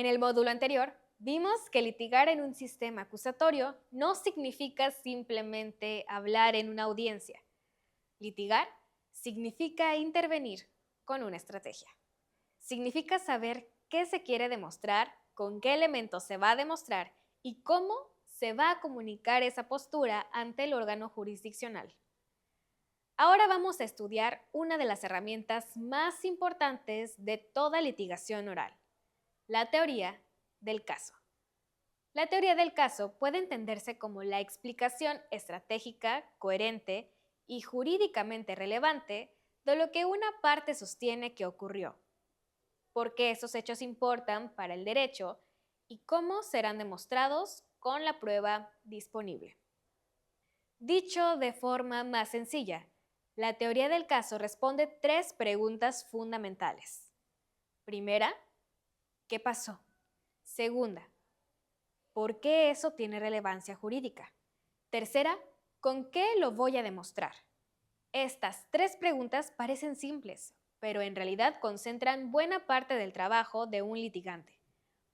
En el módulo anterior, vimos que litigar en un sistema acusatorio no significa simplemente hablar en una audiencia. Litigar significa intervenir con una estrategia. Significa saber qué se quiere demostrar, con qué elementos se va a demostrar y cómo se va a comunicar esa postura ante el órgano jurisdiccional. Ahora vamos a estudiar una de las herramientas más importantes de toda litigación oral, la teoría del caso. La teoría del caso puede entenderse como la explicación estratégica, coherente y jurídicamente relevante de lo que una parte sostiene que ocurrió, por qué esos hechos importan para el derecho y cómo serán demostrados con la prueba disponible. Dicho de forma más sencilla, la teoría del caso responde tres preguntas fundamentales. Primera, ¿qué pasó? Segunda, ¿por qué eso tiene relevancia jurídica? Tercera, ¿con qué lo voy a demostrar? Estas tres preguntas parecen simples, pero en realidad concentran buena parte del trabajo de un litigante.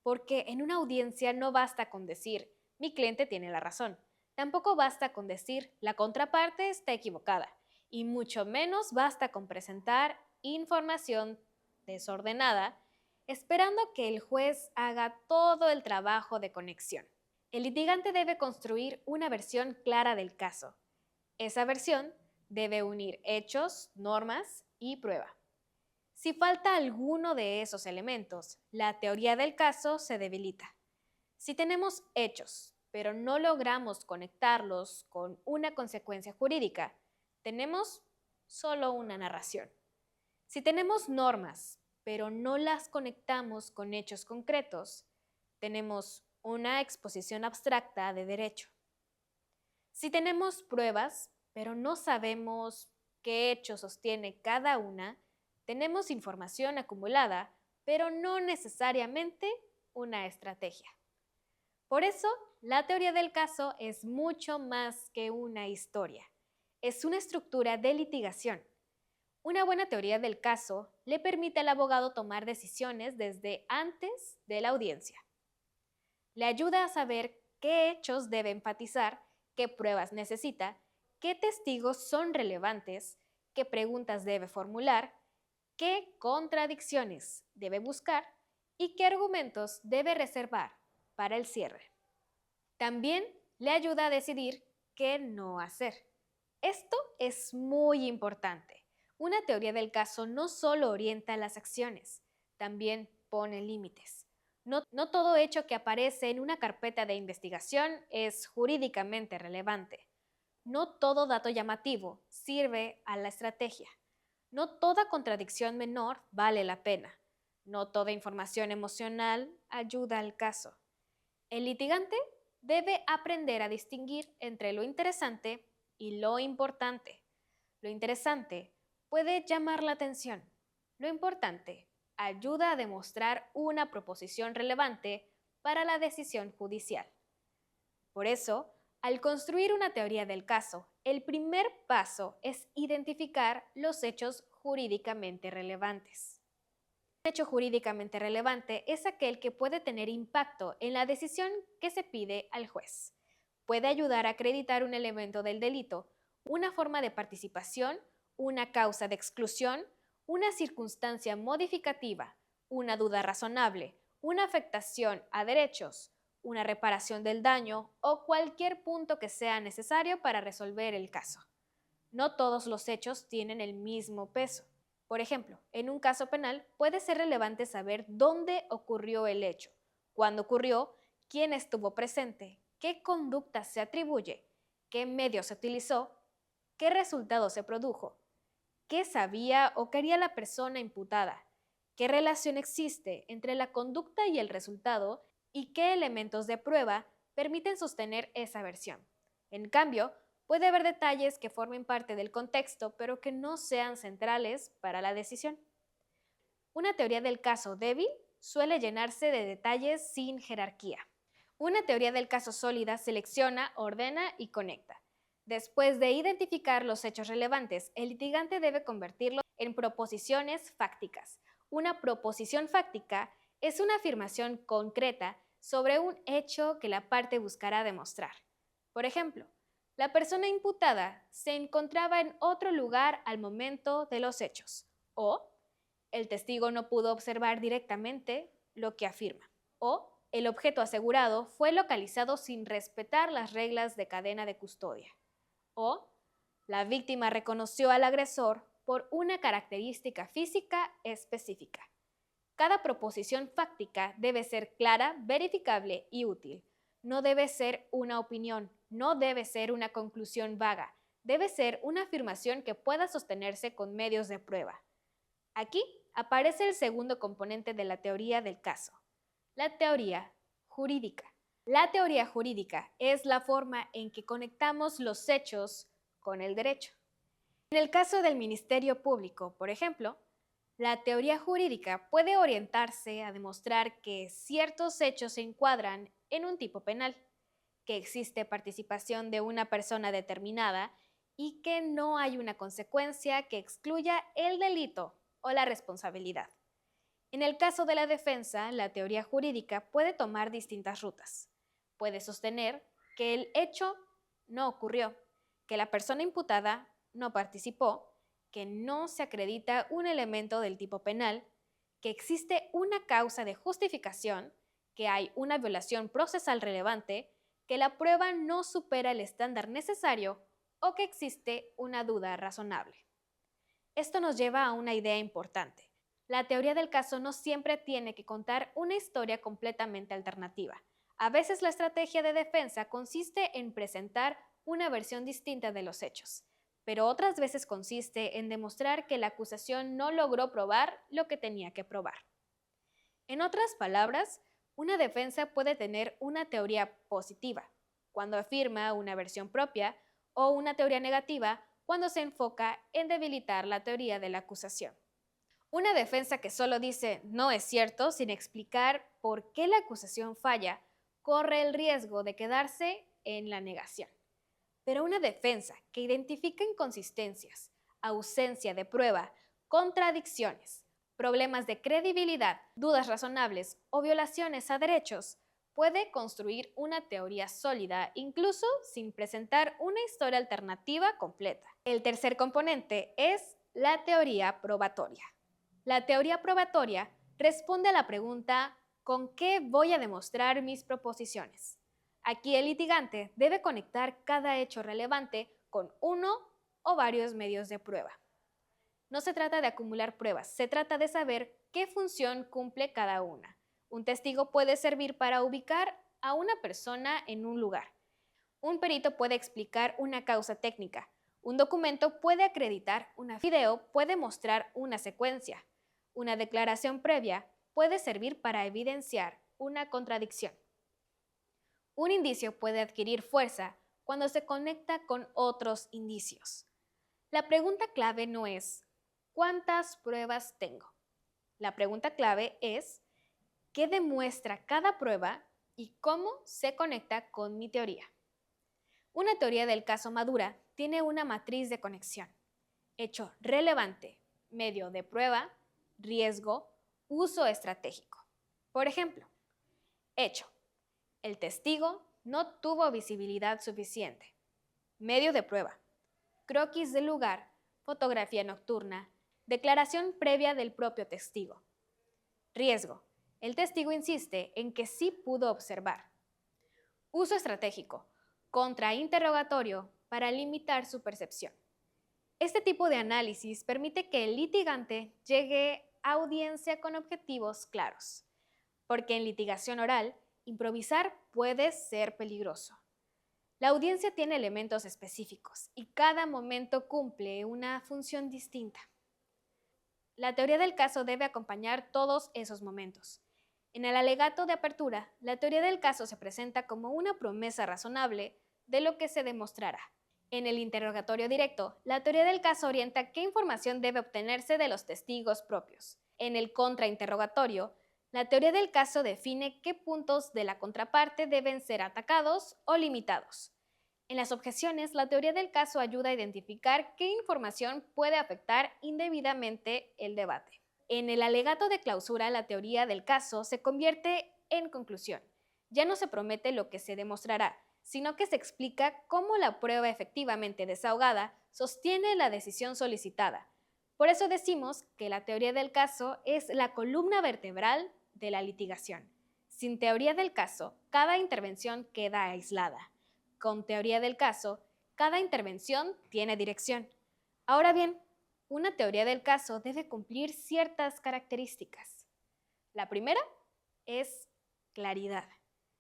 Porque en una audiencia no basta con decir, mi cliente tiene la razón. Tampoco basta con decir, la contraparte está equivocada. Y mucho menos basta con presentar información desordenada, esperando que el juez haga todo el trabajo de conexión. El litigante debe construir una versión clara del caso. Esa versión debe unir hechos, normas y prueba. Si falta alguno de esos elementos, la teoría del caso se debilita. Si tenemos hechos, pero no logramos conectarlos con una consecuencia jurídica, tenemos solo una narración. Si tenemos normas, pero no las conectamos con hechos concretos, tenemos una exposición abstracta de derecho. Si tenemos pruebas, pero no sabemos qué hecho sostiene cada una, tenemos información acumulada, pero no necesariamente una estrategia. Por eso, la teoría del caso es mucho más que una historia. Es una estructura de litigación. Una buena teoría del caso le permite al abogado tomar decisiones desde antes de la audiencia. Le ayuda a saber qué hechos debe enfatizar, qué pruebas necesita, qué testigos son relevantes, qué preguntas debe formular, qué contradicciones debe buscar y qué argumentos debe reservar para el cierre. También le ayuda a decidir qué no hacer. Esto es muy importante. Una teoría del caso no solo orienta las acciones, también pone límites. No todo hecho que aparece en una carpeta de investigación es jurídicamente relevante. No todo dato llamativo sirve a la estrategia. No toda contradicción menor vale la pena. No toda información emocional ayuda al caso. El litigante debe aprender a distinguir entre lo interesante y lo importante. Lo interesante puede llamar la atención. Lo importante ayuda a demostrar una proposición relevante para la decisión judicial. Por eso, al construir una teoría del caso, el primer paso es identificar los hechos jurídicamente relevantes. Un hecho jurídicamente relevante es aquel que puede tener impacto en la decisión que se pide al juez. Puede ayudar a acreditar un elemento del delito, una forma de participación, una causa de exclusión, una circunstancia modificativa, una duda razonable, una afectación a derechos, una reparación del daño o cualquier punto que sea necesario para resolver el caso. No todos los hechos tienen el mismo peso. Por ejemplo, en un caso penal puede ser relevante saber dónde ocurrió el hecho, cuándo ocurrió, quién estuvo presente, qué conducta se atribuye, qué medio se utilizó, qué resultado se produjo, qué sabía o quería la persona imputada, qué relación existe entre la conducta y el resultado y qué elementos de prueba permiten sostener esa versión. En cambio, puede haber detalles que formen parte del contexto, pero que no sean centrales para la decisión. Una teoría del caso débil suele llenarse de detalles sin jerarquía. Una teoría del caso sólida selecciona, ordena y conecta. Después de identificar los hechos relevantes, el litigante debe convertirlos en proposiciones fácticas. Una proposición fáctica es una afirmación concreta sobre un hecho que la parte buscará demostrar. Por ejemplo, la persona imputada se encontraba en otro lugar al momento de los hechos, o el testigo no pudo observar directamente lo que afirma, o el objeto asegurado fue localizado sin respetar las reglas de cadena de custodia, o la víctima reconoció al agresor por una característica física específica. Cada proposición fáctica debe ser clara, verificable y útil. No debe ser una opinión, no debe ser una conclusión vaga, debe ser una afirmación que pueda sostenerse con medios de prueba. Aquí aparece el segundo componente de la teoría del caso, la teoría jurídica. La teoría jurídica es la forma en que conectamos los hechos con el derecho. En el caso del Ministerio Público, por ejemplo, la teoría jurídica puede orientarse a demostrar que ciertos hechos se encuadran en un tipo penal, que existe participación de una persona determinada y que no hay una consecuencia que excluya el delito o la responsabilidad. En el caso de la defensa, la teoría jurídica puede tomar distintas rutas. Puede sostener que el hecho no ocurrió, que la persona imputada no participó, que no se acredita un elemento del tipo penal, que existe una causa de justificación, que hay una violación procesal relevante, que la prueba no supera el estándar necesario o que existe una duda razonable. Esto nos lleva a una idea importante. La teoría del caso no siempre tiene que contar una historia completamente alternativa. A veces la estrategia de defensa consiste en presentar una versión distinta de los hechos, pero otras veces consiste en demostrar que la acusación no logró probar lo que tenía que probar. En otras palabras, una defensa puede tener una teoría positiva, cuando afirma una versión propia, o una teoría negativa, cuando se enfoca en debilitar la teoría de la acusación. Una defensa que solo dice no es cierto sin explicar por qué la acusación falla, corre el riesgo de quedarse en la negación. Pero una defensa que identifica inconsistencias, ausencia de prueba, contradicciones, problemas de credibilidad, dudas razonables o violaciones a derechos, puede construir una teoría sólida incluso sin presentar una historia alternativa completa. El tercer componente es la teoría probatoria. La teoría probatoria responde a la pregunta ¿con qué voy a demostrar mis proposiciones? Aquí el litigante debe conectar cada hecho relevante con uno o varios medios de prueba. No se trata de acumular pruebas, se trata de saber qué función cumple cada una. Un testigo puede servir para ubicar a una persona en un lugar. Un perito puede explicar una causa técnica. Un documento puede acreditar una video, puede mostrar una secuencia. Una declaración previa puede servir para evidenciar una contradicción. Un indicio puede adquirir fuerza cuando se conecta con otros indicios. La pregunta clave no es ¿cuántas pruebas tengo? La pregunta clave es ¿qué demuestra cada prueba y cómo se conecta con mi teoría? Una teoría del caso madura tiene una matriz de conexión. Hecho relevante, medio de prueba, riesgo, uso estratégico. Por ejemplo, hecho. El testigo no tuvo visibilidad suficiente. Medio de prueba. Croquis del lugar, fotografía nocturna, declaración previa del propio testigo. Riesgo. El testigo insiste en que sí pudo observar. Uso estratégico. Contrainterrogatorio para limitar su percepción. Este tipo de análisis permite que el litigante llegue a audiencia con objetivos claros, porque en litigación oral, improvisar puede ser peligroso. La audiencia tiene elementos específicos y cada momento cumple una función distinta. La teoría del caso debe acompañar todos esos momentos. En el alegato de apertura, la teoría del caso se presenta como una promesa razonable de lo que se demostrará. En el interrogatorio directo, la teoría del caso orienta qué información debe obtenerse de los testigos propios. En el contrainterrogatorio, la teoría del caso define qué puntos de la contraparte deben ser atacados o limitados. En las objeciones, la teoría del caso ayuda a identificar qué información puede afectar indebidamente el debate. En el alegato de clausura, la teoría del caso se convierte en conclusión. Ya no se promete lo que se demostrará, sino que se explica cómo la prueba efectivamente desahogada sostiene la decisión solicitada. Por eso decimos que la teoría del caso es la columna vertebral de la litigación. Sin teoría del caso, cada intervención queda aislada. Con teoría del caso, cada intervención tiene dirección. Ahora bien, una teoría del caso debe cumplir ciertas características. La primera es claridad.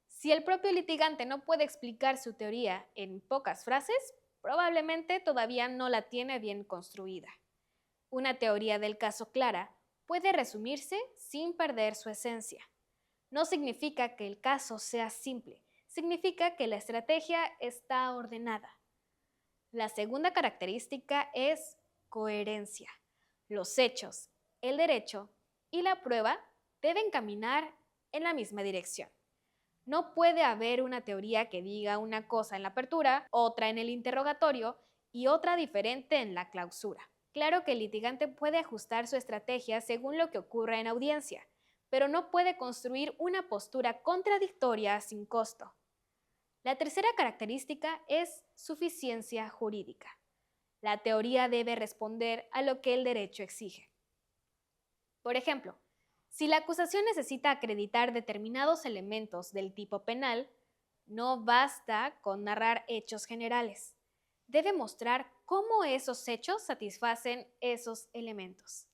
Si el propio litigante no puede explicar su teoría en pocas frases, probablemente todavía no la tiene bien construida. Una teoría del caso clara puede resumirse sin perder su esencia. No significa que el caso sea simple, significa que la estrategia está ordenada. La segunda característica es coherencia. Los hechos, el derecho y la prueba deben caminar en la misma dirección. No puede haber una teoría que diga una cosa en la apertura, otra en el interrogatorio y otra diferente en la clausura. Claro que el litigante puede ajustar su estrategia según lo que ocurra en audiencia, pero no puede construir una postura contradictoria sin costo. La tercera característica es suficiencia jurídica. La teoría debe responder a lo que el derecho exige. Por ejemplo, si la acusación necesita acreditar determinados elementos del tipo penal, no basta con narrar hechos generales. Debe mostrar cómo esos hechos satisfacen esos elementos.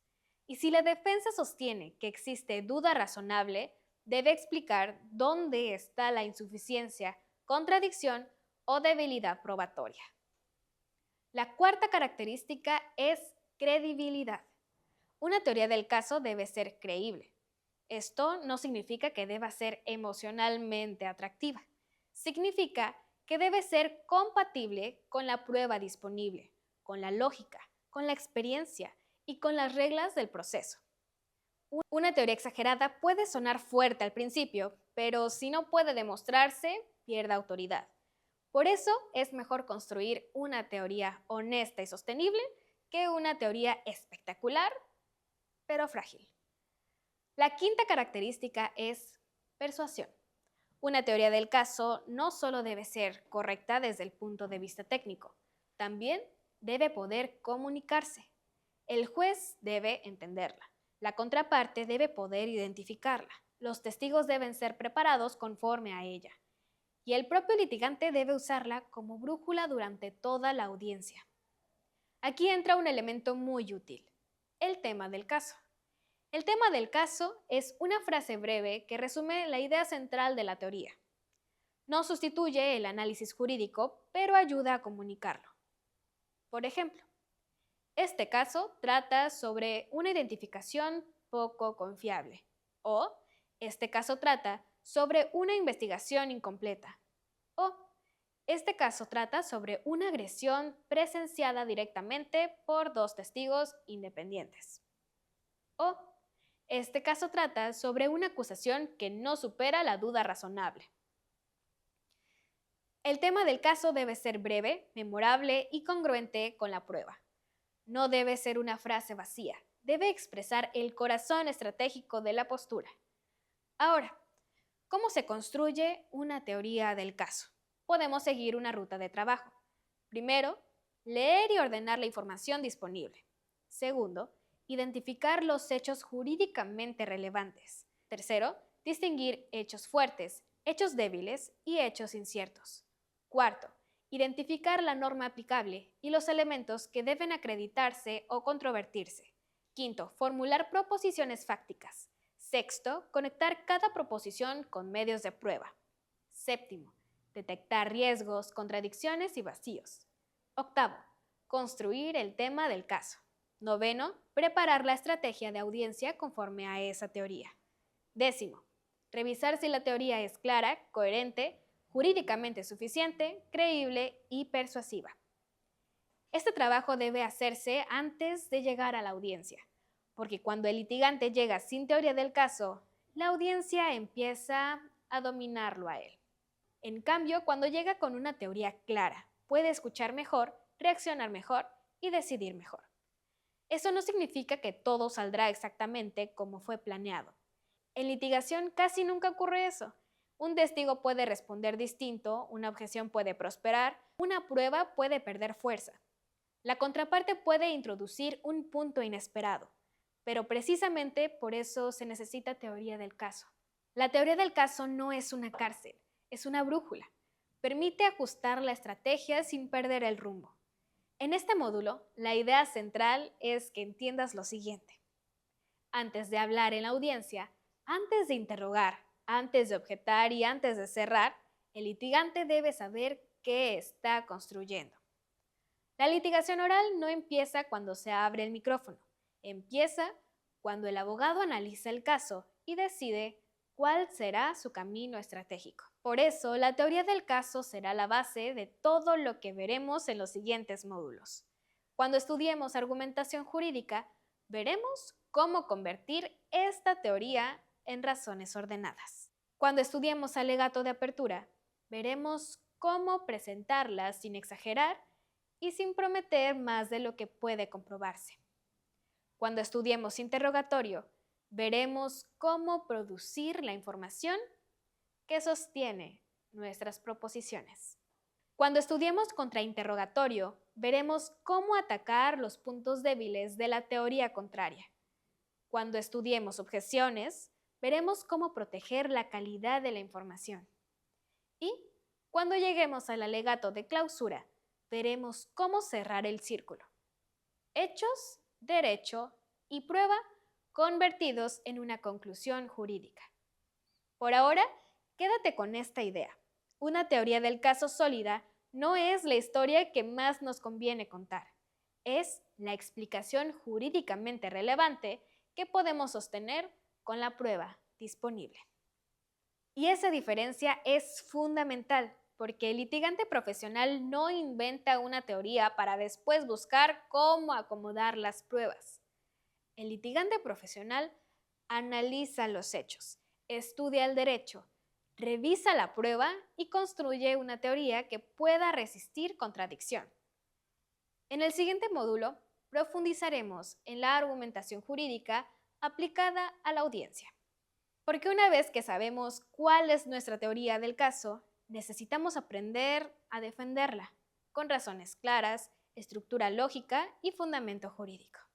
Y si la defensa sostiene que existe duda razonable, debe explicar dónde está la insuficiencia, contradicción o debilidad probatoria. La cuarta característica es credibilidad. Una teoría del caso debe ser creíble. Esto no significa que deba ser emocionalmente atractiva. Significa que debe ser compatible con la prueba disponible, con la lógica, con la experiencia y con las reglas del proceso. Una teoría exagerada puede sonar fuerte al principio, pero si no puede demostrarse, pierde autoridad. Por eso es mejor construir una teoría honesta y sostenible que una teoría espectacular, pero frágil. La quinta característica es persuasión. Una teoría del caso no solo debe ser correcta desde el punto de vista técnico, también debe poder comunicarse. El juez debe entenderla. La contraparte debe poder identificarla. Los testigos deben ser preparados conforme a ella. Y el propio litigante debe usarla como brújula durante toda la audiencia. Aquí entra un elemento muy útil, el tema del caso. El tema del caso es una frase breve que resume la idea central de la teoría. No sustituye el análisis jurídico, pero ayuda a comunicarlo. Por ejemplo, este caso trata sobre una identificación poco confiable o este caso trata sobre una investigación incompleta o este caso trata sobre una agresión presenciada directamente por dos testigos independientes o este caso trata sobre una acusación que no supera la duda razonable. El tema del caso debe ser breve, memorable y congruente con la prueba. No debe ser una frase vacía, debe expresar el corazón estratégico de la postura. Ahora, ¿cómo se construye una teoría del caso? Podemos seguir una ruta de trabajo. Primero, leer y ordenar la información disponible. Segundo, identificar los hechos jurídicamente relevantes. Tercero, distinguir hechos fuertes, hechos débiles y hechos inciertos. Cuarto, identificar la norma aplicable y los elementos que deben acreditarse o controvertirse. Quinto, formular proposiciones fácticas. Sexto, conectar cada proposición con medios de prueba. Séptimo, detectar riesgos, contradicciones y vacíos. Octavo, construir el tema del caso. Noveno, preparar la estrategia de audiencia conforme a esa teoría. Décimo, revisar si la teoría es clara, coherente, jurídicamente suficiente, creíble y persuasiva. Este trabajo debe hacerse antes de llegar a la audiencia, porque cuando el litigante llega sin teoría del caso, la audiencia empieza a dominarlo a él. En cambio, cuando llega con una teoría clara, puede escuchar mejor, reaccionar mejor y decidir mejor. Eso no significa que todo saldrá exactamente como fue planeado. En litigación casi nunca ocurre eso. Un testigo puede responder distinto, una objeción puede prosperar, una prueba puede perder fuerza. La contraparte puede introducir un punto inesperado, pero precisamente por eso se necesita teoría del caso. La teoría del caso no es una cárcel, es una brújula. Permite ajustar la estrategia sin perder el rumbo. En este módulo, la idea central es que entiendas lo siguiente. Antes de hablar en la audiencia, antes de interrogar, antes de objetar y antes de cerrar, el litigante debe saber qué está construyendo. La litigación oral no empieza cuando se abre el micrófono, empieza cuando el abogado analiza el caso y decide cuál será su camino estratégico. Por eso, la teoría del caso será la base de todo lo que veremos en los siguientes módulos. Cuando estudiemos argumentación jurídica, veremos cómo convertir esta teoría en razones ordenadas. Cuando estudiemos alegato de apertura, veremos cómo presentarla sin exagerar y sin prometer más de lo que puede comprobarse. Cuando estudiemos interrogatorio, veremos cómo producir la información que sostiene nuestras proposiciones. Cuando estudiemos contrainterrogatorio, veremos cómo atacar los puntos débiles de la teoría contraria. Cuando estudiemos objeciones, veremos cómo proteger la calidad de la información. Y cuando lleguemos al alegato de clausura, veremos cómo cerrar el círculo. Hechos, derecho y prueba convertidos en una conclusión jurídica. Por ahora, quédate con esta idea. Una teoría del caso sólida no es la historia que más nos conviene contar. Es la explicación jurídicamente relevante que podemos sostener con la prueba disponible. Y esa diferencia es fundamental, porque el litigante profesional no inventa una teoría para después buscar cómo acomodar las pruebas. El litigante profesional analiza los hechos, estudia el derecho, revisa la prueba y construye una teoría que pueda resistir contradicción. En el siguiente módulo, profundizaremos en la argumentación jurídica aplicada a la audiencia. Porque una vez que sabemos cuál es nuestra teoría del caso, necesitamos aprender a defenderla, con razones claras, estructura lógica y fundamento jurídico.